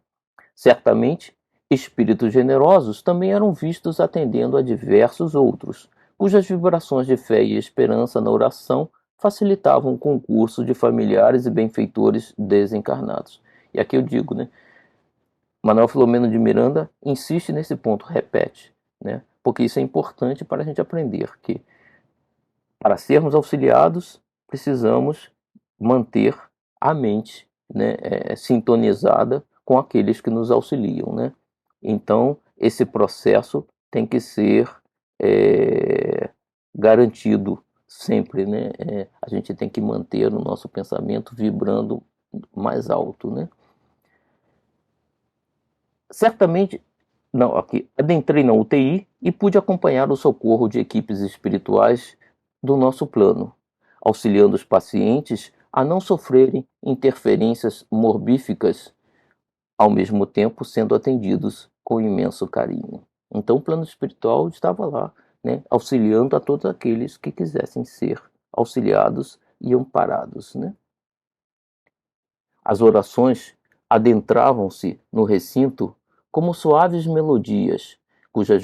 Certamente, espíritos generosos também eram vistos atendendo a diversos outros, cujas vibrações de fé e esperança na oração facilitavam o concurso de familiares e benfeitores desencarnados. E aqui eu digo, né, Manuel Filomeno de Miranda insiste nesse ponto, repete, né, porque isso é importante para a gente aprender que para sermos auxiliados precisamos manter a mente, né, sintonizada com aqueles que nos auxiliam, né? Então esse processo tem que ser garantido sempre, né? A gente tem que manter o nosso pensamento vibrando mais alto, né? Certamente, não, aqui, adentrei na UTI e pude acompanhar o socorro de equipes espirituais do nosso plano, auxiliando os pacientes a não sofrerem interferências morbíficas, ao mesmo tempo sendo atendidos com imenso carinho. Então o plano espiritual estava lá, né, auxiliando a todos aqueles que quisessem ser auxiliados e amparados, né? As orações adentravam-se no recinto como suaves melodias, cujas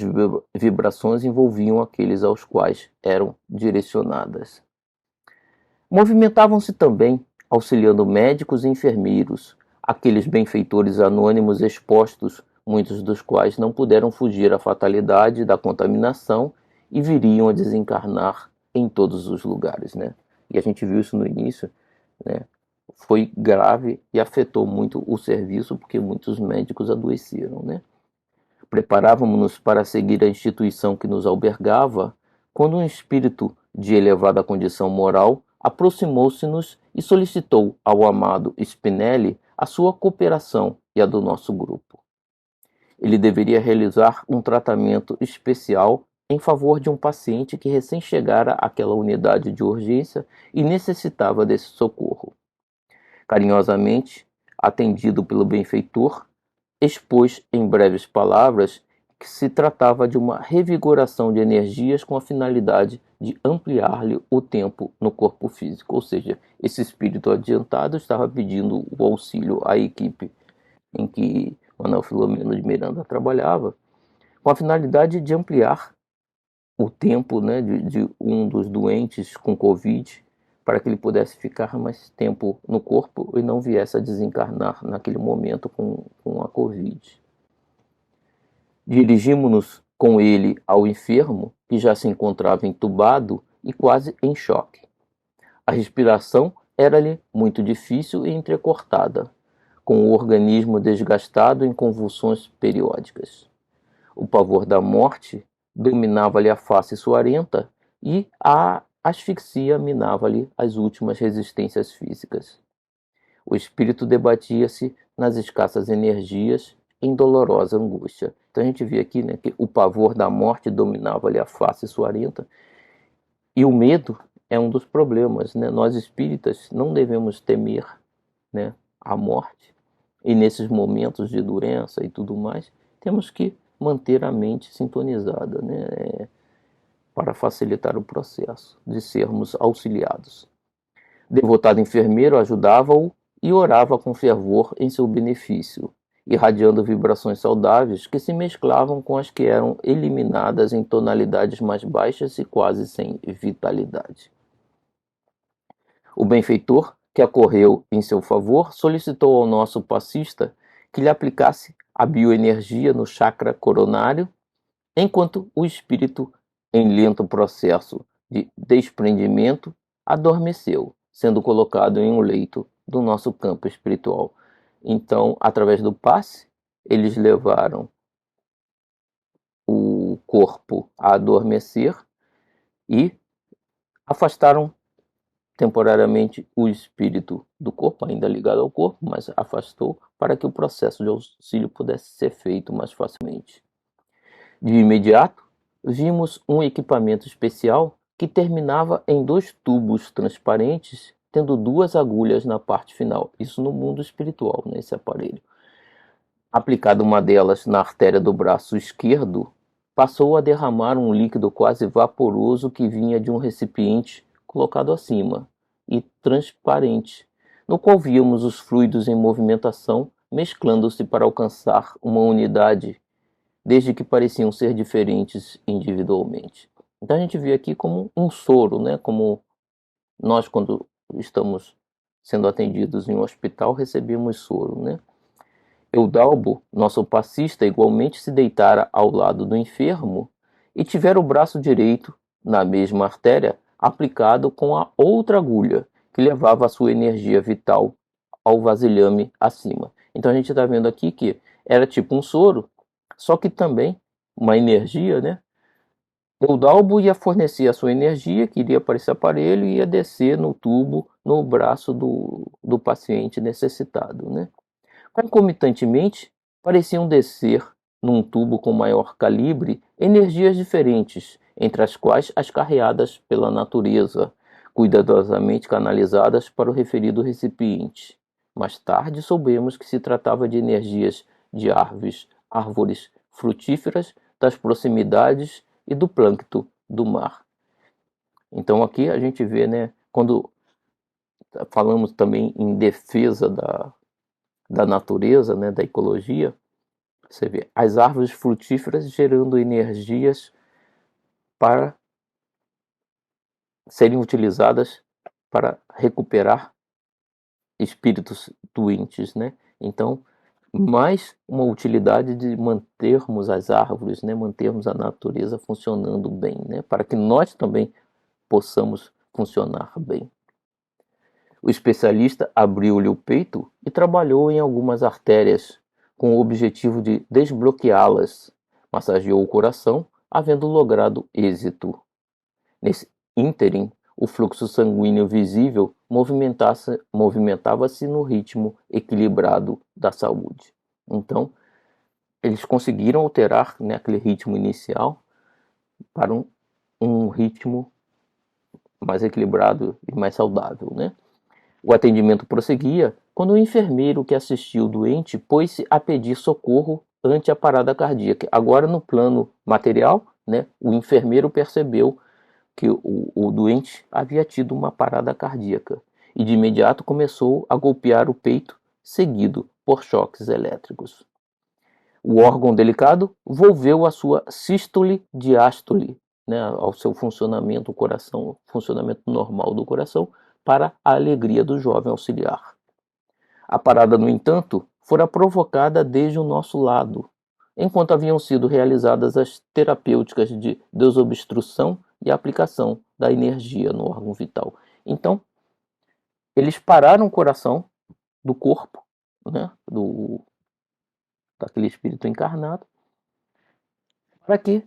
vibrações envolviam aqueles aos quais eram direcionadas. Movimentavam-se também, auxiliando médicos e enfermeiros, aqueles benfeitores anônimos expostos, muitos dos quais não puderam fugir à fatalidade da contaminação e viriam a desencarnar em todos os lugares, né? E a gente viu isso no início, né? Foi grave e afetou muito o serviço, porque muitos médicos adoeceram, né? Preparávamos-nos para seguir a instituição que nos albergava, quando um espírito de elevada condição moral aproximou-se-nos e solicitou ao amado Spinelli a sua cooperação e a do nosso grupo. Ele deveria realizar um tratamento especial em favor de um paciente que recém chegara àquela unidade de urgência e necessitava desse socorro. Carinhosamente, atendido pelo benfeitor, expôs em breves palavras que se tratava de uma revigoração de energias com a finalidade de ampliar-lhe o tempo no corpo físico. Ou seja, esse espírito adiantado estava pedindo o auxílio à equipe em que Manuel Filomeno de Miranda trabalhava, com a finalidade de ampliar o tempo, né, de um dos doentes com Covid, para que ele pudesse ficar mais tempo no corpo e não viesse a desencarnar naquele momento com a Covid. Dirigimos-nos com ele ao enfermo, que já se encontrava entubado e quase em choque. A respiração era-lhe muito difícil e entrecortada, com o organismo desgastado em convulsões periódicas. O pavor da morte dominava-lhe a face suarenta e a asfixia minava-lhe as últimas resistências físicas. O espírito debatia-se nas escassas energias em dolorosa angústia. Então a gente vê aqui, né, que o pavor da morte dominava-lhe a face suarenta e o medo é um dos problemas, né? Nós espíritas não devemos temer, né, a morte e nesses momentos de doença e tudo mais, temos que manter a mente sintonizada, né, para facilitar o processo de sermos auxiliados. Devotado enfermeiro ajudava-o e orava com fervor em seu benefício, irradiando vibrações saudáveis que se mesclavam com as que eram eliminadas em tonalidades mais baixas e quase sem vitalidade. O benfeitor, que acorreu em seu favor, solicitou ao nosso passista que lhe aplicasse a bioenergia no chakra coronário, enquanto o espírito, em lento processo de desprendimento, adormeceu, sendo colocado em um leito do nosso campo espiritual. Então, através do passe, eles levaram o corpo a adormecer e afastaram temporariamente o espírito do corpo, ainda ligado ao corpo, mas afastou para que o processo de auxílio pudesse ser feito mais facilmente. De imediato, vimos um equipamento especial que terminava em 2 tubos transparentes, tendo 2 agulhas na parte final. Isso no mundo espiritual, nesse aparelho. Aplicada uma delas na artéria do braço esquerdo, passou a derramar um líquido quase vaporoso que vinha de um recipiente colocado acima e transparente, no qual víamos os fluidos em movimentação, mesclando-se para alcançar uma unidade, desde que pareciam ser diferentes individualmente. Então a gente vê aqui como um soro, né? Como Nós, quando estamos sendo atendidos em um hospital, recebemos soro, né? Eudalbo, nosso passista, igualmente se deitara ao lado do enfermo e tivera o braço direito, na mesma artéria, aplicado com a outra agulha, que levava a sua energia vital ao vasilhame acima. Então a gente está vendo aqui que era tipo um soro, só que também uma energia, né? Eudalbo ia fornecer a sua energia, que iria para esse aparelho e ia descer no tubo, no braço do paciente necessitado, né? Concomitantemente, pareciam descer, num tubo com maior calibre, energias diferentes, entre as quais as carreadas pela natureza, cuidadosamente canalizadas para o referido recipiente. Mais tarde soubemos que se tratava de energias de árvores frutíferas das proximidades e do plâncton do mar. Então aqui a gente vê, né, quando falamos também em defesa da natureza, né, da ecologia, você vê as árvores frutíferas gerando energias para serem utilizadas para recuperar espíritos doentes, né? Então, mais uma utilidade de mantermos as árvores, né, mantermos a natureza funcionando bem, né, para que nós também possamos funcionar bem. O especialista abriu-lhe o peito e trabalhou em algumas artérias, com o objetivo de desbloqueá-las. Massageou o coração, havendo logrado êxito. Nesse ínterim, o fluxo sanguíneo visível movimentava-se no ritmo equilibrado da saúde. Então, eles conseguiram alterar, né, aquele ritmo inicial para um ritmo mais equilibrado e mais saudável, né? O atendimento prosseguia quando o enfermeiro que assistia o doente pôs-se a pedir socorro ante a parada cardíaca. Agora, no plano material, né, o enfermeiro percebeu que o doente havia tido uma parada cardíaca e de imediato começou a golpear o peito, seguido por choques elétricos. O órgão delicado volveu à sua sístole-diástole, né, ao seu funcionamento, o coração, funcionamento normal do coração, para a alegria do jovem auxiliar. A parada, no entanto, fora provocada desde o nosso lado, enquanto haviam sido realizadas as terapêuticas de desobstrução e aplicação da energia no órgão vital. Então, eles pararam o coração do corpo, né, daquele espírito encarnado, para que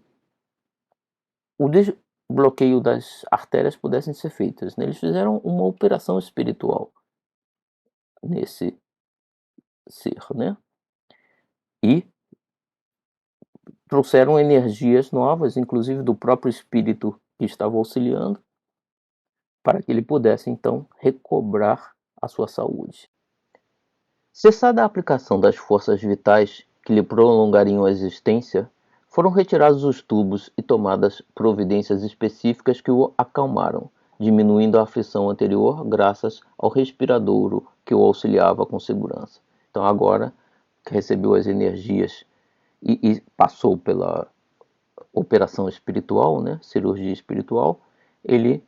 o desbloqueio das artérias pudessem ser feitas, né? Eles fizeram uma operação espiritual nesse ser, né? E trouxeram energias novas, inclusive do próprio espírito que estava auxiliando, para que ele pudesse então recobrar a sua saúde. Cessada a aplicação das forças vitais que lhe prolongariam a existência, foram retirados os tubos e tomadas providências específicas que o acalmaram, diminuindo a aflição anterior graças ao respiradouro que o auxiliava com segurança. Então agora que recebeu as energias e passou pela operação espiritual, né, cirurgia espiritual, ele,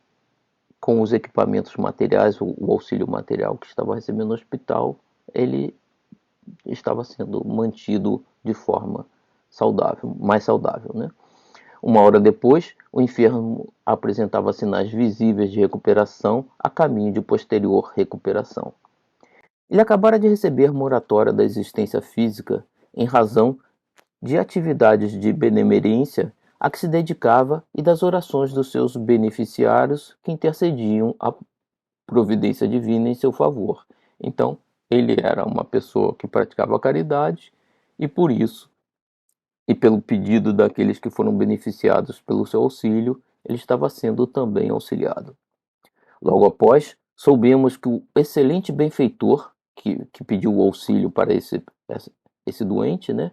com os equipamentos materiais, o auxílio material que estava recebendo no hospital, ele estava sendo mantido de forma saudável, mais saudável, né? Uma hora depois, o enfermo apresentava sinais visíveis de recuperação a caminho de posterior recuperação. Ele acabara de receber moratória da existência física em razão de atividades de benemerência a que se dedicava e das orações dos seus beneficiários que intercediam a providência divina em seu favor. Então, ele era uma pessoa que praticava a caridade e por isso, e pelo pedido daqueles que foram beneficiados pelo seu auxílio, ele estava sendo também auxiliado. Logo após, soubemos que o excelente benfeitor que pediu o auxílio para esse doente, né,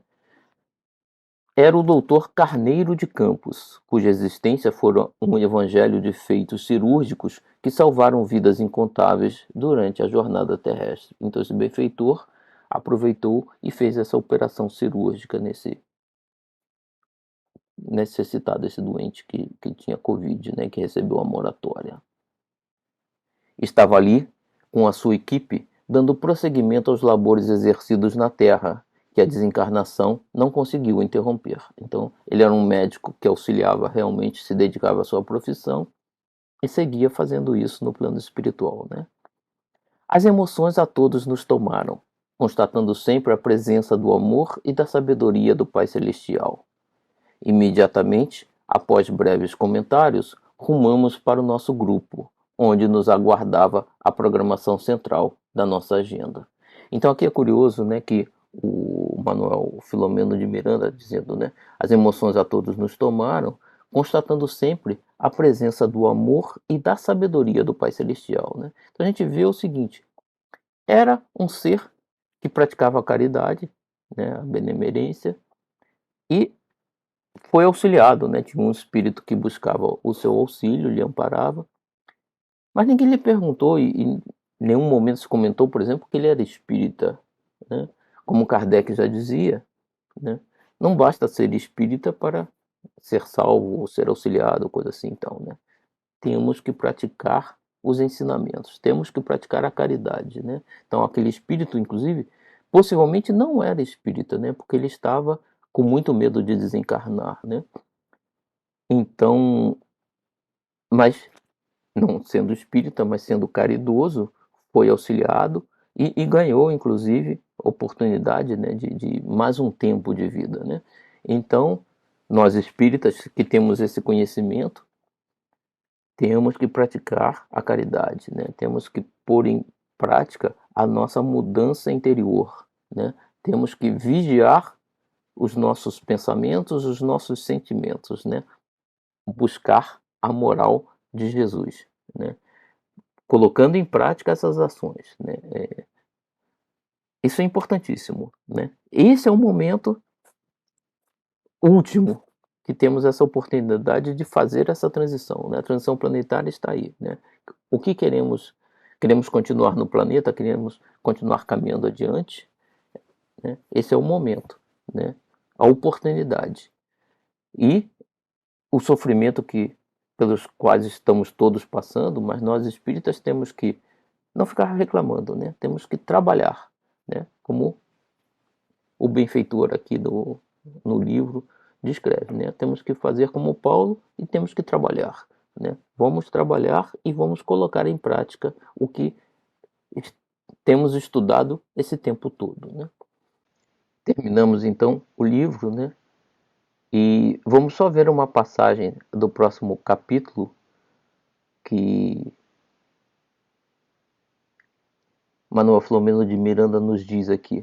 era o doutor Carneiro de Campos, cuja existência fora um evangelho de feitos cirúrgicos que salvaram vidas incontáveis durante a jornada terrestre. Então esse benfeitor aproveitou e fez essa operação cirúrgica nesse necessitado, esse doente que tinha Covid, né, que recebeu a moratória. estava ali com a sua equipe, dando prosseguimento aos labores exercidos na Terra, que a desencarnação não conseguiu interromper. Então, ele era um médico que auxiliava realmente, se dedicava à sua profissão e seguia fazendo isso no plano espiritual, né? As emoções a todos nos tomaram, constatando sempre a presença do amor e da sabedoria do Pai Celestial. Imediatamente, após breves comentários, rumamos para o nosso grupo, onde nos aguardava a programação central da nossa agenda. Então aqui é curioso, né, que o Manuel Filomeno de Miranda dizendo, né, as emoções a todos nos tomaram, constatando sempre a presença do amor e da sabedoria do Pai Celestial, né? Então a gente vê o seguinte, era um ser que praticava a caridade, né, a benemerência, e foi auxiliado, né? Tinha um espírito que buscava o seu auxílio, lhe amparava, mas ninguém lhe perguntou e em nenhum momento se comentou, por exemplo, que ele era espírita, né? Como Kardec já dizia, né? Não basta ser espírita para ser salvo ou ser auxiliado, coisa assim, então, né? Temos que praticar os ensinamentos, temos que praticar a caridade, né? Então, aquele espírito, inclusive, possivelmente não era espírita, né? Porque ele estava com muito medo de desencarnar, né? Então, mas não sendo espírita, mas sendo caridoso, foi auxiliado e ganhou, inclusive, oportunidade, né, de mais um tempo de vida, né? Então, nós espíritas que temos esse conhecimento, temos que praticar a caridade, né? Temos que pôr em prática a nossa mudança interior, né? Temos que vigiar os nossos pensamentos, os nossos sentimentos, né? Buscar a moral de Jesus, né? Colocando em prática essas ações, né? Isso é importantíssimo, né? Esse é o momento último que temos essa oportunidade de fazer essa transição, né? A transição planetária está aí, né? O que queremos? Queremos continuar no planeta? Queremos continuar caminhando adiante? Né? Esse é o momento, né? A oportunidade. E o sofrimento que pelos quais estamos todos passando, mas nós espíritas temos que não ficar reclamando, né? Temos que trabalhar, né? Como o benfeitor aqui no livro descreve, né? Temos que fazer como Paulo e temos que trabalhar, né? Vamos trabalhar e vamos colocar em prática o que temos estudado esse tempo todo, né? Terminamos então o livro, né? E vamos só ver uma passagem do próximo capítulo que Manuel Filomeno de Miranda nos diz aqui: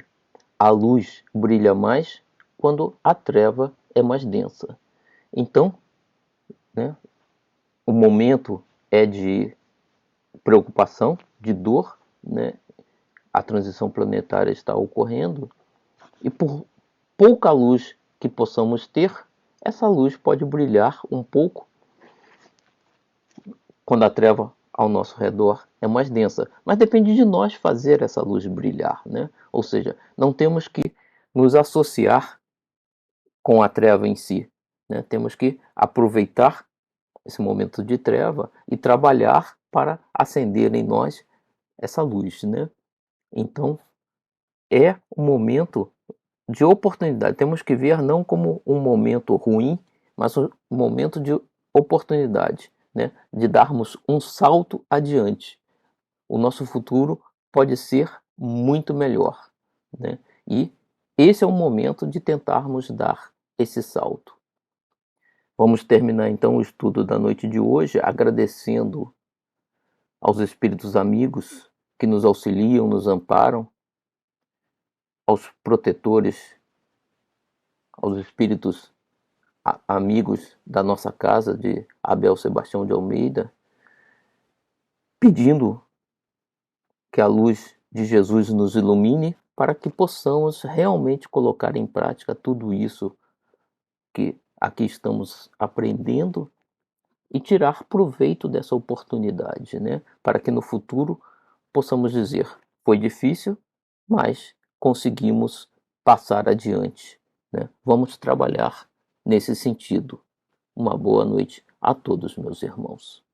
a luz brilha mais quando a treva é mais densa. Então, né, o momento é de preocupação, de dor, né? A transição planetária está ocorrendo e por pouca luz que possamos ter, essa luz pode brilhar um pouco quando a treva ao nosso redor é mais densa. Mas depende de nós fazer essa luz brilhar, né? Ou seja, não temos que nos associar com a treva em si, né? Temos que aproveitar esse momento de treva e trabalhar para acender em nós essa luz, né? Então, é um momento de oportunidade. Temos que ver não como um momento ruim, mas um momento de oportunidade, né? De darmos um salto adiante. O nosso futuro pode ser muito melhor, né? E esse é o momento de tentarmos dar esse salto. Vamos terminar então o estudo da noite de hoje agradecendo aos espíritos amigos que nos auxiliam, nos amparam, aos protetores, aos espíritos amigos da nossa casa de Abel Sebastião de Almeida, pedindo que a luz de Jesus nos ilumine para que possamos realmente colocar em prática tudo isso que aqui estamos aprendendo e tirar proveito dessa oportunidade, né? Para que no futuro possamos dizer: foi difícil, mas conseguimos passar adiante, né? Vamos trabalhar nesse sentido. Uma boa noite a todos, meus irmãos.